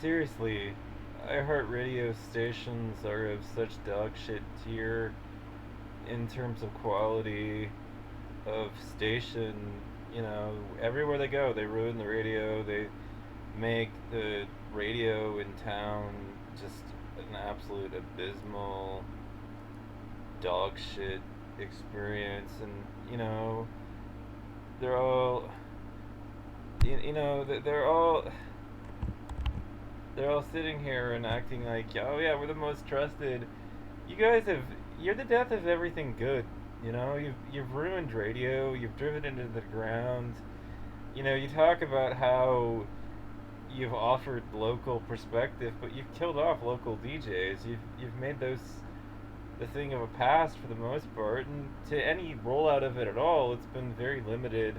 seriously, iHeartRadio stations are of such dog shit tier in terms of quality of station. You know, everywhere they go, they ruin the radio. They make the radio in town just an absolute abysmal dog shit experience. And you know, they're all they're all sitting here and acting like, oh yeah, we're the most trusted. You guys have you're the death of everything good. You know, you've ruined radio. You've driven it into the ground. You know, you talk about how you've offered local perspective, but you've killed off local DJs. You've made those the thing of a past for the most part, and to any rollout of it at all, it's been very limited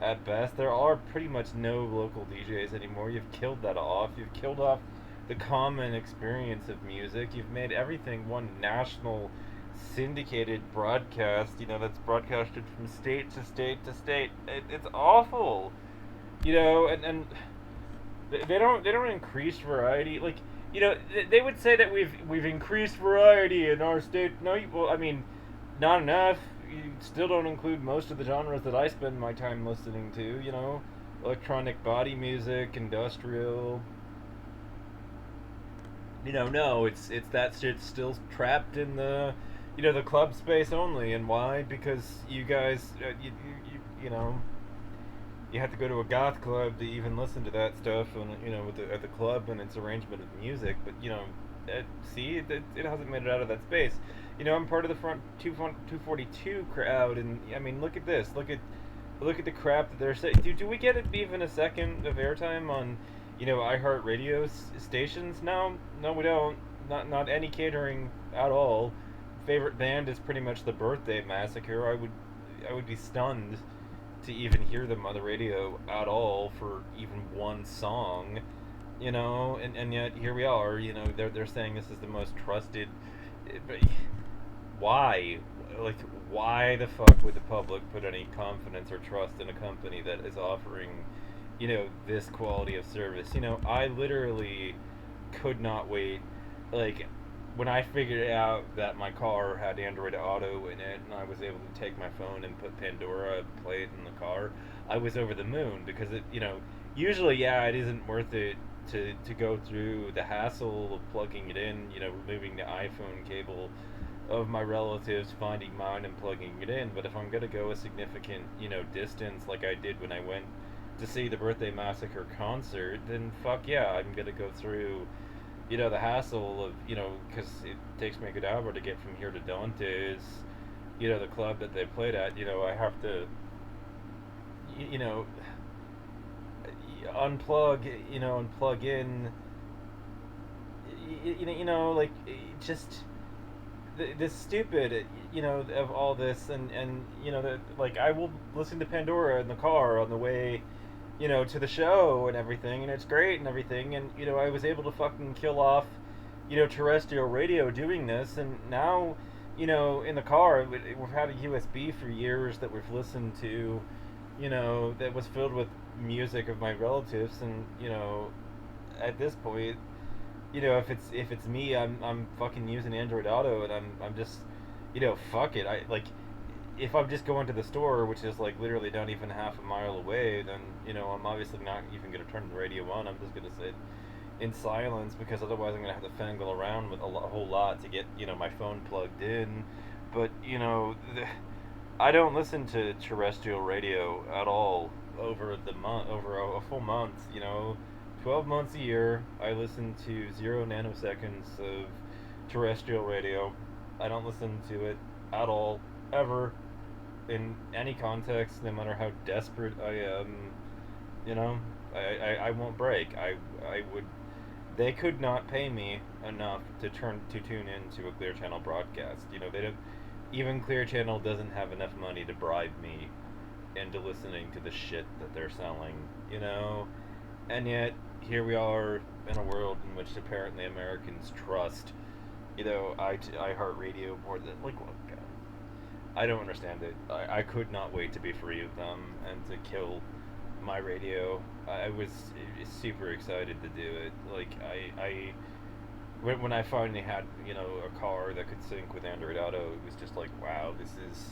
at best. There are pretty much no local DJs anymore. You've killed that off. You've killed off the common experience of music. You've made everything one national syndicated broadcast, that's broadcasted from state to state to state. It's awful. And they don't increase variety. Like, they would say that we've increased variety in our state. No, well, I mean, not enough. You still don't include most of the genres that I spend my time listening to. Electronic body music, industrial. No, it's that shit's still trapped in the club space only. And why? Because you guys, you have to go to a goth club to even listen to that stuff, and at the club and its arrangement of music. But see, it hasn't made it out of that space. I'm part of the front 242 crowd, and I mean, look at this. Look at the crap that they're saying. Do we get even a second of airtime on, iHeartRadio stations? No, we don't. Not any catering at all. Favorite band is pretty much the Birthday Massacre. I would be stunned to even hear them on the radio at all for even one song, and yet here we are. They're saying this is the most trusted. But why? Like, why the fuck would the public put any confidence or trust in a company that is offering, this quality of service? I literally could not wait. Like, when I figured out that my car had Android Auto in it and I was able to take my phone and put Pandora and play it in the car, I was over the moon because usually, yeah, it isn't worth it to go through the hassle of plugging it in, removing the iPhone cable of my relatives, finding mine and plugging it in. But if I'm going to go a significant, distance like I did when I went to see the Birthday Massacre concert, then fuck yeah, I'm going to go through the hassle of, because it takes me a good hour to get from here to Dante's, the club that they played at. I have to, you know, unplug, and plug in, like, just the stupid, of all this, and like, I will listen to Pandora in the car on the way, to the show and everything, and it's great and everything, and I was able to fucking kill off, terrestrial radio doing this, and now, in the car, we've had a USB for years that we've listened to, that was filled with music of my relatives, and at this point, if it's me, I'm fucking using Android Auto, and I'm just, fuck it. I like, if I'm just going to the store, which is like literally not even half a mile away, then I'm obviously not even gonna turn the radio on. I'm just gonna sit in silence, because otherwise I'm gonna have to fangle around with a whole lot to get my phone plugged in. But I don't listen to terrestrial radio at all over the month, over a full month. 12 months a year, I listen to 0 nanoseconds of terrestrial radio. I don't listen to it at all, ever, in any context, no matter how desperate I am. You know, I won't break. I would. They could not pay me enough to tune into a Clear Channel broadcast. They don't. Even Clear Channel doesn't have enough money to bribe me into listening to the shit that they're selling. And yet here we are in a world in which apparently Americans trust, iHeartRadio more than, like, look, I don't understand it. I could not wait to be free of them and to kill my radio. I was super excited to do it. Like when I finally had a car that could sync with Android Auto, it was just like, wow, this is,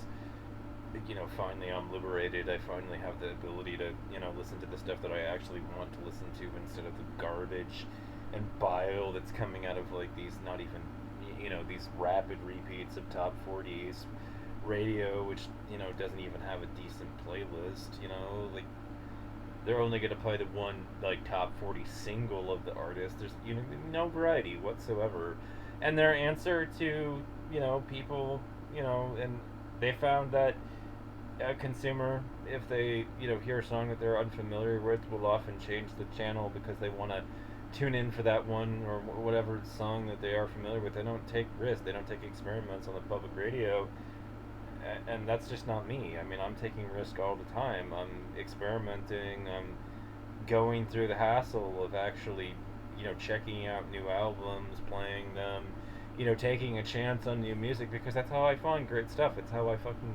finally I'm liberated. I finally have the ability to listen to the stuff that I actually want to listen to instead of the garbage and bile that's coming out of like these not even these rapid repeats of top 40s radio, which doesn't even have a decent playlist. Like they're only going to play the one like top 40 single of the artist. There's no variety whatsoever, and their answer to people, and they found that a consumer, if they hear a song that they're unfamiliar with, will often change the channel because they want to tune in for that one or whatever song that they are familiar with. They don't take risks. They don't take experiments on the public radio, and that's just not me. I mean, I'm taking risk all the time. I'm experimenting. I'm going through the hassle of actually, checking out new albums, playing them, taking a chance on new music because that's how I find great stuff. It's how I fucking,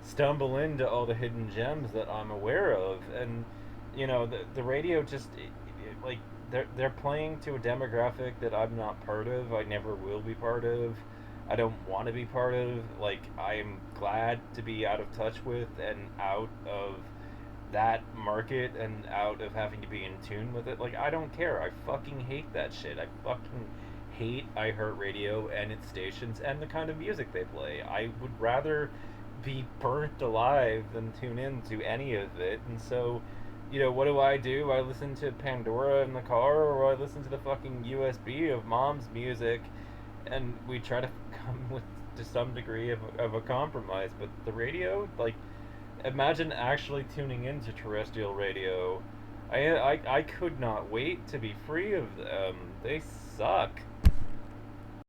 stumble into all the hidden gems that I'm aware of. And, the radio just, like, they're playing to a demographic that I'm not part of. I never will be part of. I don't want to be part of. Like, I'm glad to be out of touch with and out of that market and out of having to be in tune with it. Like, I don't care. I fucking hate that shit. I fucking hate iHeartRadio and its stations and the kind of music they play. I would rather be burnt alive than tune in to any of it. And so, what do? I listen to Pandora in the car, or I listen to the fucking USB of mom's music, and we try to come with to some degree of a compromise. But the radio, like, imagine actually tuning into terrestrial radio. I could not wait to be free of them. They suck.